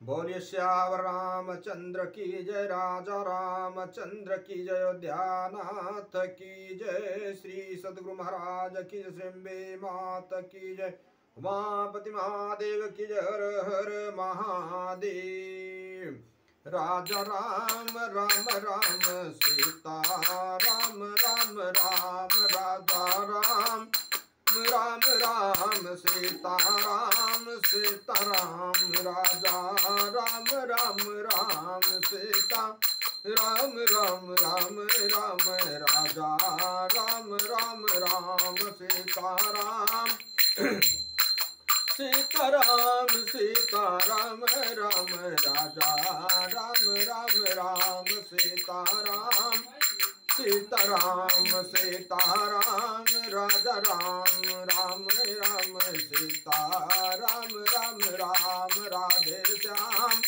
बोलिए श्यावर रामचंद्र की जय, राजा रामचंद्र की जय, अयोध्यानाथ की जय, श्री सद्गुरु महाराज की जय, श्री अम्बे मात की जय, उमापति महादेव की जय, हर हर महादेव। राजा राम राम राम सीता राम राम राम, राजा राम राम राम सीता राम राजा राम राम राम सीता राम राम राम राम, राजा राम राम राम सीता राम सीता राम राम, राजा राम राम राम सीता राम राजा राम राम राम सीता राम राम राम, राधे श्याम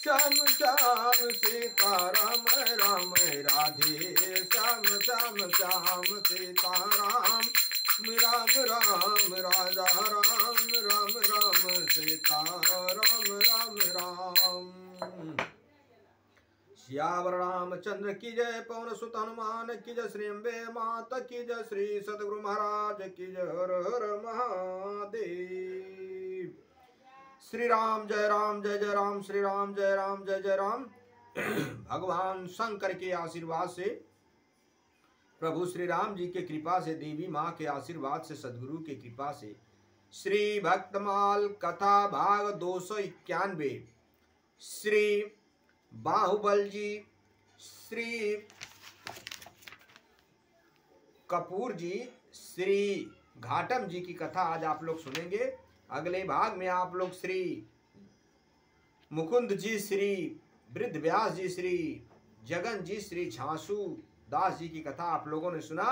श्याम श्याम सीता राम राम, राधे श्याम श्याम श्याम सीता राम राम राजा राम राम राम सीता राम राम राम। श्यावर रामचंद्र की जय, पवन सुत हनुमान की जय, श्री अम्बे माता की जय, श्री सद्गुरु महाराज की जय, हर हर महादेव। श्री राम जय राम जय जय राम, श्री राम जय राम जय जय राम। भगवान शंकर के आशीर्वाद से, प्रभु श्री राम जी के कृपा से, देवी माँ के आशीर्वाद से, सदगुरु के कृपा से, श्री भक्तमाल कथा भाग 291, श्री बाहुबल जी, श्री कपूर जी, श्री घाटम जी की कथा आज आप लोग सुनेंगे। अगले भाग में आप लोग श्री मुकुंद जी, श्री वृद्ध व्यास जी, श्री जगन जी, श्री झांसू दास जी की कथा आप लोगों ने सुना।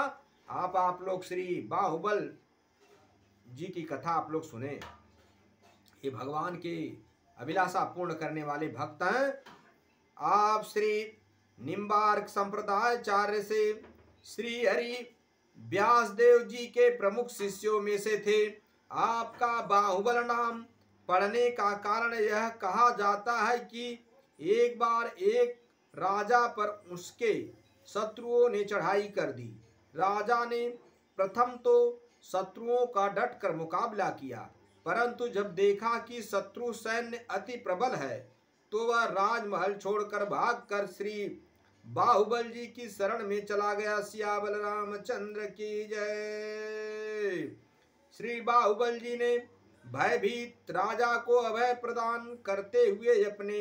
आप लोग श्री बाहुबल जी की कथा आप लोग सुने। ये भगवान के अभिलाषा पूर्ण करने वाले भक्त हैं। आप श्री निम्बार्क संप्रदायाचार्य से श्री हरि व्यास देव जी के प्रमुख शिष्यों में से थे। आपका बाहुबल नाम पढ़ने का कारण यह कहा जाता है कि एक बार एक राजा पर उसके शत्रुओं ने चढ़ाई कर दी। राजा ने प्रथम तो शत्रुओं का डटकर मुकाबला किया, परंतु जब देखा कि शत्रु सैन्य अति प्रबल है तो वह राजमहल छोड़कर भागकर श्री बाहुबल जी की शरण में चला गया। सियावर रामचंद्र की जय। श्री बाहुबल जी ने भयभीत राजा को अभय प्रदान करते हुए अपने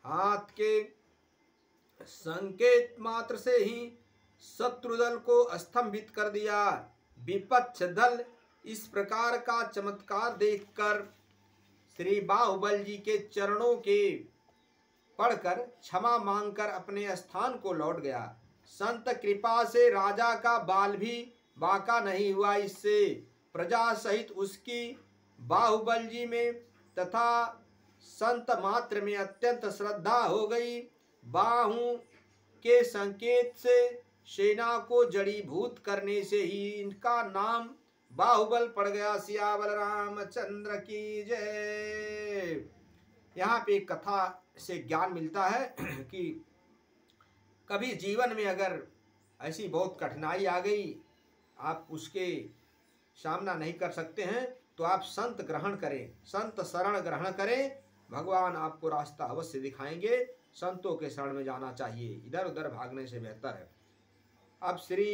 हाथ के संकेत मात्र से ही शत्रु दल को स्तंभित कर दिया। विपक्ष दल इस प्रकार का चमत्कार देखकर श्री बाहुबल जी के चरणों के पढ़कर क्षमा मांगकर अपने स्थान को लौट गया। संत कृपा से राजा का बाल भी बांका नहीं हुआ। इससे प्रजा सहित उसकी बाहुबल जी में तथा संत मात्र में अत्यंत श्रद्धा हो गई। बाहु के संकेत से सेना को जड़ीभूत करने से ही इनका नाम बाहुबल पड़ गया। सियावर रामचंद्र की जय। यहाँ पे एक कथा से ज्ञान मिलता है कि कभी जीवन में अगर ऐसी बहुत कठिनाई आ गई, आप उसके सामना नहीं कर सकते हैं, तो आप संत ग्रहण करें, संत शरण ग्रहण करें। भगवान आपको रास्ता अवश्य दिखाएंगे। संतों के शरण में जाना चाहिए, इधर उधर भागने से बेहतर है। अब श्री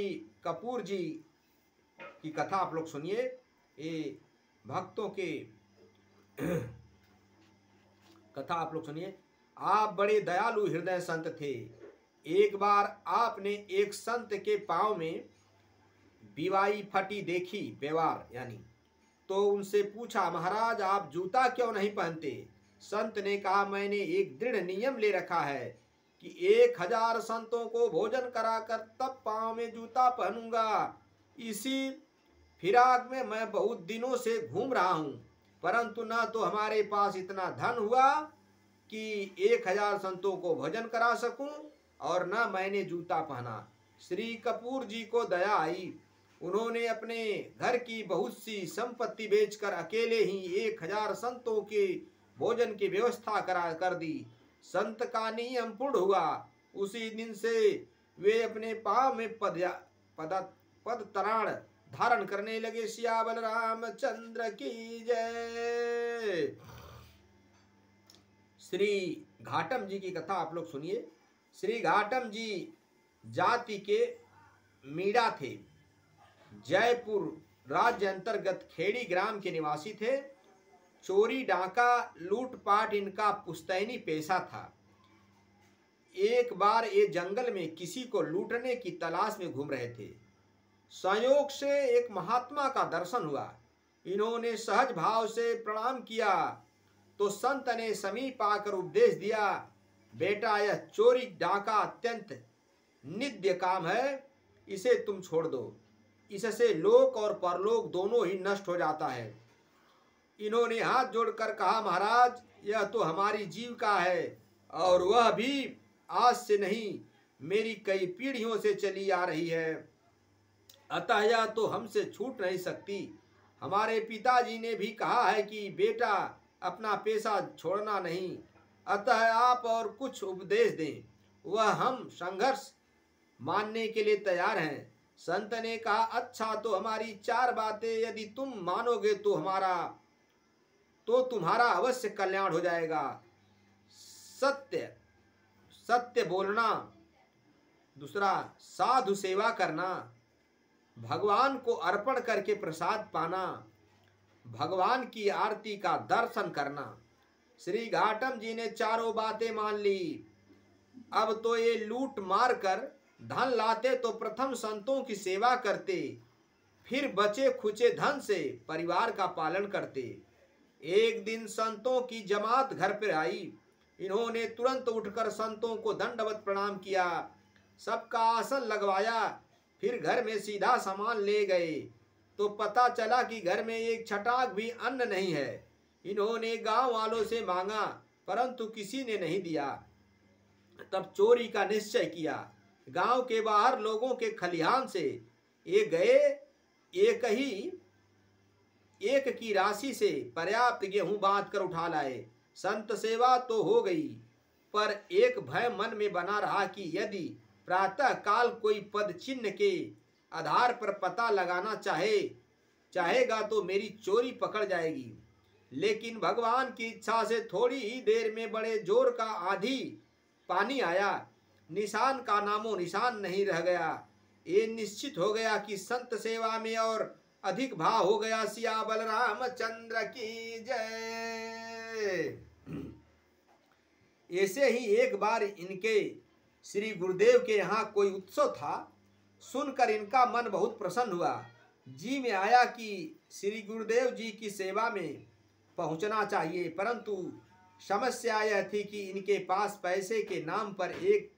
कपूर जी की कथा आप लोग सुनिए। ये भक्तों के कथा आप लोग सुनिए। आप बड़े दयालु हृदय संत थे। एक बार आपने एक संत के पांव में बिवाई फटी देखी, बेवार यानी, तो उनसे पूछा, महाराज आप जूता क्यों नहीं पहनते? संत ने कहा, मैंने एक दृढ़ नियम ले रखा है कि 1000 संतों को भोजन कराकर तब पांव में जूता पहनूंगा। इसी फिराक में मैं बहुत दिनों से घूम रहा हूं, परंतु न तो हमारे पास इतना धन हुआ कि 1000 संतों को भोजन करा सकूं और न मैंने जूता पहना। श्री कपूर जी को दया आई। उन्होंने अपने घर की बहुत सी संपत्ति बेचकर अकेले ही 1000 संतों के भोजन की व्यवस्था कर दी। संत का नियम पूर्ण हुआ। उसी दिन से वे अपने पांव में पद तराण धारण करने लगे। सियावल रामचंद्र की जय। श्री घाटम जी की कथा आप लोग सुनिए। श्री घाटम जी जाति के मीणा थे। जयपुर राज्य अंतर्गत खेड़ी ग्राम के निवासी थे। चोरी डाका लूटपाट इनका पुश्तैनी पेशा था। एक बार ये जंगल में किसी को लूटने की तलाश में घूम रहे थे। संयोग से एक महात्मा का दर्शन हुआ। इन्होंने सहज भाव से प्रणाम किया तो संत ने समीप आकर उपदेश दिया, बेटा यह चोरी डाका अत्यंत निंद्य काम है, इसे तुम छोड़ दो। इससे लोक और परलोक दोनों ही नष्ट हो जाता है। इन्होंने हाथ जोड़कर कहा, महाराज यह तो हमारी जीविका है और वह भी आज से नहीं, मेरी कई पीढ़ियों से चली आ रही है, अतः यह तो हमसे छूट नहीं सकती। हमारे पिताजी ने भी कहा है कि बेटा अपना पेशा छोड़ना नहीं, अतः आप और कुछ उपदेश दें। वह हम संघर्ष मानने के लिए तैयार हैं। संत ने कहा, अच्छा तो हमारी 4 बातें यदि तुम मानोगे तो तुम्हारा अवश्य कल्याण हो जाएगा। सत्य बोलना, दूसरा साधु सेवा करना, भगवान को अर्पण करके प्रसाद पाना, भगवान की आरती का दर्शन करना। श्री घाटम जी ने चारों बातें मान ली। अब तो ये लूट मार कर धन लाते तो प्रथम संतों की सेवा करते, फिर बचे खुचे धन से परिवार का पालन करते। एक दिन संतों की जमात घर पर आई। इन्होंने तुरंत उठकर संतों को दंडवत प्रणाम किया, सबका आसन लगवाया, फिर घर में सीधा सामान ले गए तो पता चला कि घर में एक छटाक भी अन्न नहीं है। इन्होंने गांव वालों से मांगा परंतु किसी ने नहीं दिया। तब चोरी का निश्चय किया। गांव के बाहर लोगों के खलिहान से ये गए, एक की राशि से पर्याप्त गेहूं बांध कर उठा लाए। संत सेवा तो हो गई, पर एक भय मन में बना रहा कि यदि प्रातः काल कोई पद चिन्ह के आधार पर पता लगाना चाहेगा तो मेरी चोरी पकड़ जाएगी। लेकिन भगवान की इच्छा से थोड़ी ही देर में बड़े जोर का आंधी पानी आया। निशान का नामो निशान नहीं रह गया। ये निश्चित हो गया कि संत सेवा में और अधिक भाव हो गया। सिया बलरामचंद्र की जय। ऐसे ही एक बार इनके श्री गुरुदेव के यहाँ कोई उत्सव था। सुनकर इनका मन बहुत प्रसन्न हुआ। जी में आया कि श्री गुरुदेव जी की सेवा में पहुंचना चाहिए, परंतु समस्या यह थी कि इनके पास पैसे के नाम पर एक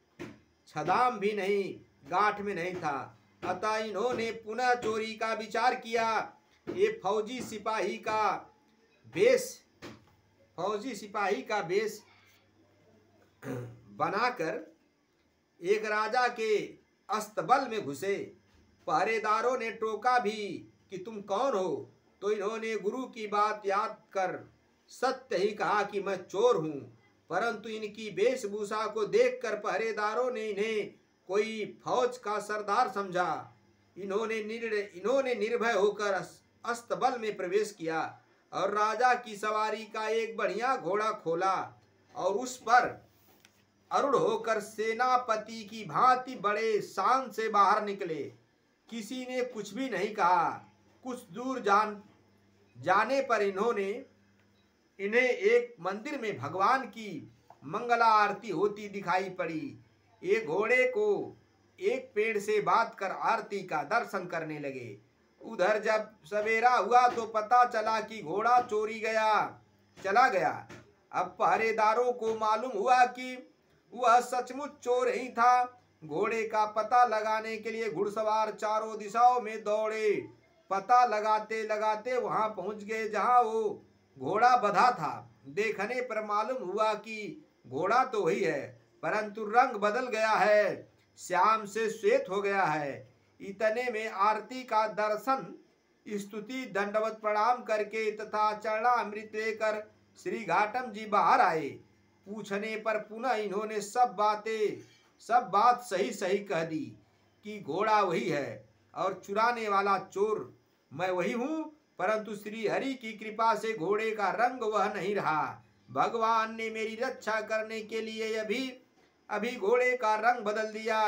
छदाम भी नहीं गांठ में नहीं था। अतः इन्होंने पुनः चोरी का विचार किया। ये फौजी सिपाही का वेश बनाकर एक राजा के अस्तबल में घुसे। पहरेदारों ने टोका भी कि तुम कौन हो, तो इन्होंने गुरु की बात याद कर सत्य ही कहा कि मैं चोर हूं। परंतु इनकी वेशभूषा को देखकर पहरेदारों ने इन्हें कोई फौज का सरदार समझा। इन्होंने निर्भय होकर अस्तबल में प्रवेश किया और राजा की सवारी का एक बढ़िया घोड़ा खोला और उस पर आरूढ़ होकर सेनापति की भांति बड़े शान से बाहर निकले। किसी ने कुछ भी नहीं कहा। कुछ दूर जाने पर इन्हें एक मंदिर में भगवान की मंगला आरती होती दिखाई पड़ी। ये घोड़े को एक पेड़ से बांध कर आरती का दर्शन करने लगे। उधर जब सवेरा हुआ तो पता चला कि घोड़ा चला गया। अब पहरेदारों को मालूम हुआ कि वह सचमुच चोर ही था। घोड़े का पता लगाने के लिए घुड़सवार चारों दिशाओं में दौड़े। पता लगाते लगाते वहां पहुंच गए जहां वो घोड़ा बंधा था। देखने पर मालूम हुआ कि घोड़ा तो वही है, परंतु रंग बदल गया है, श्याम से श्वेत हो गया है। इतने में आरती का दर्शन, स्तुति, दंडवत प्रणाम करके तथा चरणामृत लेकर श्री घाटम जी बाहर आए। पूछने पर पुनः इन्होंने सब बात सही सही कह दी कि घोड़ा वही है और चुराने वाला चोर मैं वही हूँ, परंतु श्री हरि की कृपा से घोड़े का रंग वह नहीं रहा। भगवान ने मेरी रक्षा करने के लिए अभी घोड़े का रंग बदल दिया।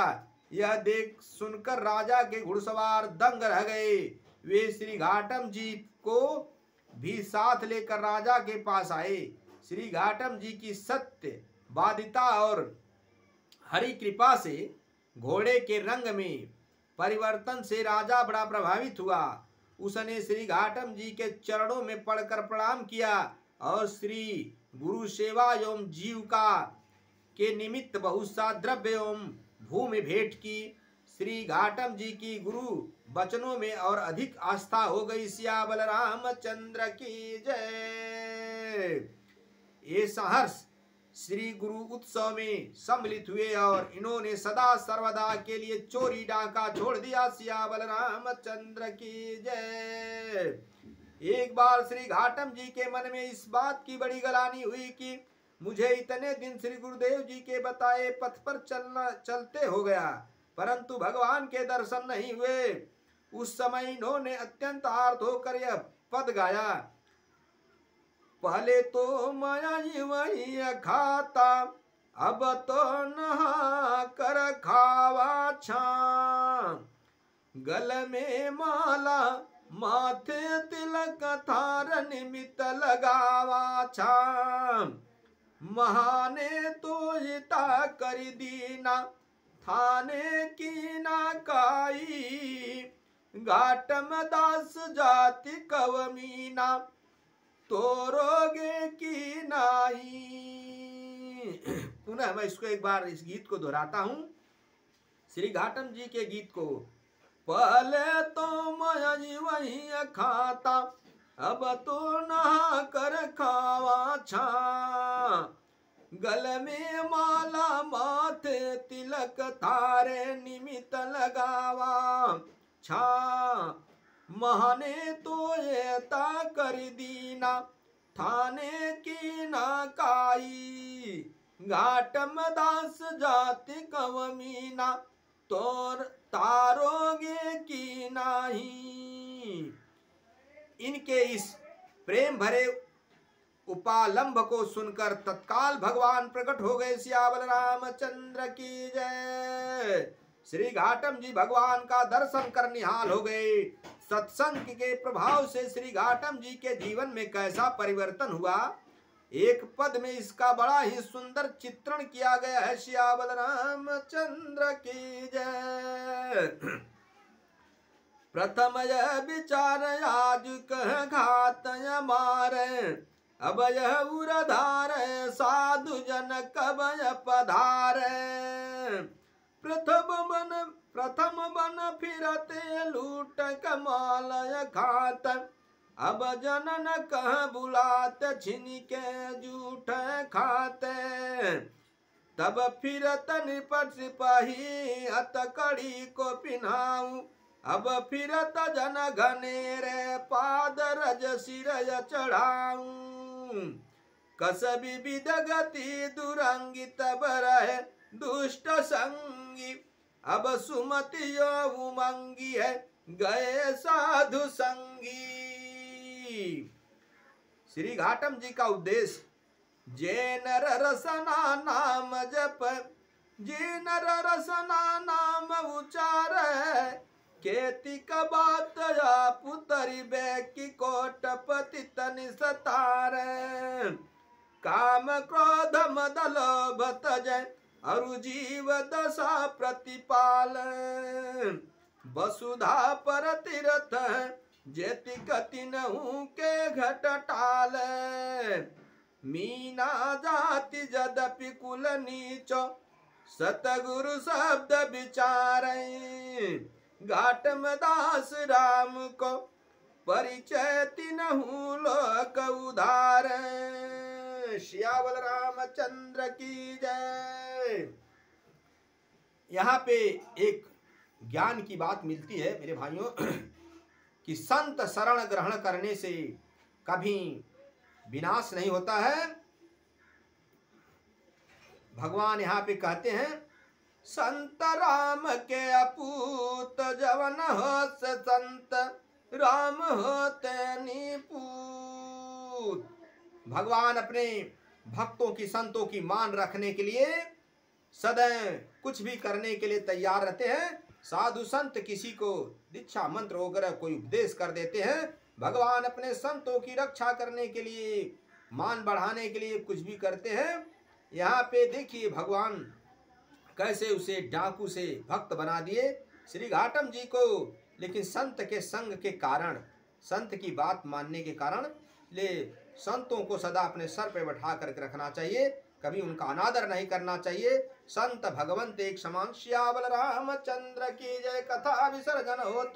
यह देख सुनकर राजा के घुड़सवार दंग रह गए। वे श्री घाटम जी को भी साथ लेकर राजा के पास आए। श्री घाटम जी की सत्य बाधिता और हरि कृपा से घोड़े के रंग में परिवर्तन से राजा बड़ा प्रभावित हुआ। उसने श्री घाटम जी के चरणों में पड़कर प्रणाम किया और श्री गुरु सेवा एवं जीविका के निमित्त बहुत सा द्रव्य एवं भूमि भेंट की। श्री घाटम जी की गुरु वचनों में और अधिक आस्था हो गई। सियावल रामचंद्र की जय। ये सहर्ष श्री गुरु उत्सव में सम्मिलित हुए और इन्होंने सदा सर्वदा के लिए चोरी डाका छोड़ दिया। सियावल रामचंद्र की जय। एक बार श्री घाटम जी के मन में इस बात की बड़ी गलानी हुई कि मुझे इतने दिन श्री गुरुदेव जी के बताए पथ पर चलते हो गया, परंतु भगवान के दर्शन नहीं हुए। उस समय इन्होंने अत्यंत आर्त होकर यह पद गाया। पहले तो माया वही खाता, अब तो नहा कर खावा छाम। गल में माला माथे तिलक थार निमित्त लगावा छाम। महाने तो हिता कर दीना, थाने की ना काई। घाटम दास जाति कवमीना, तोरोगे की नाई। पुनः मैं इसको एक बार इस गीत को दोहराता हूं, श्री घाटम जी के गीत को। पहले तो मैं वही खाता, अब तो नहा कर खावा छा। गल में माला माथे तिलक थारे निमित्त लगावा छा। महाने तो ये ता कर दीना, थाने की ना काई। घाटम दास जाति कवमीना, तोर तारोगे की नाही। इनके इस प्रेम भरे उपालंब को सुनकर तत्काल भगवान प्रकट हो गए। सियावल रामचंद्र की जय। श्री घाटम जी भगवान का दर्शन कर निहाल हो गए। सत्संग के प्रभाव से श्री घाटम जी के जीवन में कैसा परिवर्तन हुआ, एक पद में इसका बड़ा ही सुंदर चित्रण किया गया है। सियावल रामचंद्र की जय। प्रथम यह विचार आज कह घात मारे, अब यह उरधार साधु जन कब पधारे। प्रथम बन फिरते लूट कमालय खात, अब जनन कह बुलात छिन के जूठ खाते। तब फिरत निपट सिपाही हथकड़ी को पिन्हाऊं, अब फिरत जन घनेरे पाद रज सिर चढ़ाऊं। कसबी विद गति दुरंगी तब रहे दुष्ट संगी, अब सुमति यो उमंगी है गए साधु संगी। श्री घाटम जी का उद्देश्य जे नर रसना नाम जप, जे नर रसना नाम उचार, खेती का बात या पुतरी बैकी कोटपति तनि सतार। काम क्रोध मद लोभ तजय, अरु जीव दशा प्रतिपाल। वसुधा पर तीर्थ जेति कति नहु के घट टाल। मीना जाति जदपि कुल नीचो, सतगुरु शब्द विचारे। घाटम दास राम को परिचय तिनहु लोक उधार। सियावल रामचंद्र की जय। यहाँ पे एक ज्ञान की बात मिलती है मेरे भाइयों कि संत शरण ग्रहण करने से कभी विनाश नहीं होता है। भगवान यहाँ पे कहते हैं संत राम के अपूत जवन होत संत राम होते निपूत। भगवान अपने भक्तों की संतों की मान रखने के लिए सदैव कुछ भी करने के लिए तैयार रहते हैं। साधु संत किसी को दीक्षा मंत्र वगैरह कोई उपदेश कर देते हैं, भगवान अपने संतों की रक्षा करने के लिए मान बढ़ाने के लिए कुछ भी करते हैं। यहाँ पे देखिए भगवान कैसे उसे डाकू से भक्त बना दिए श्री घाटम जी को, लेकिन संत के संग के कारण, संत की बात मानने के कारण ले संतों को सदा अपने सर पे बैठा करके रखना चाहिए, कभी उनका अनादर नहीं करना चाहिए। संत भगवंत एक समान श्यावल रामचंद्र की जय कथा विसर्जन होत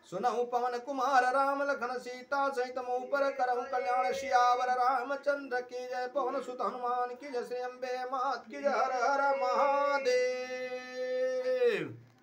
सुनहु पवन कुमार राम लखन सीता सहित पर करहु कल्याण श्यावल रामचंद्र की जय पवन सुत हनुमान की जय श्री अम्बे मात की जय हर हर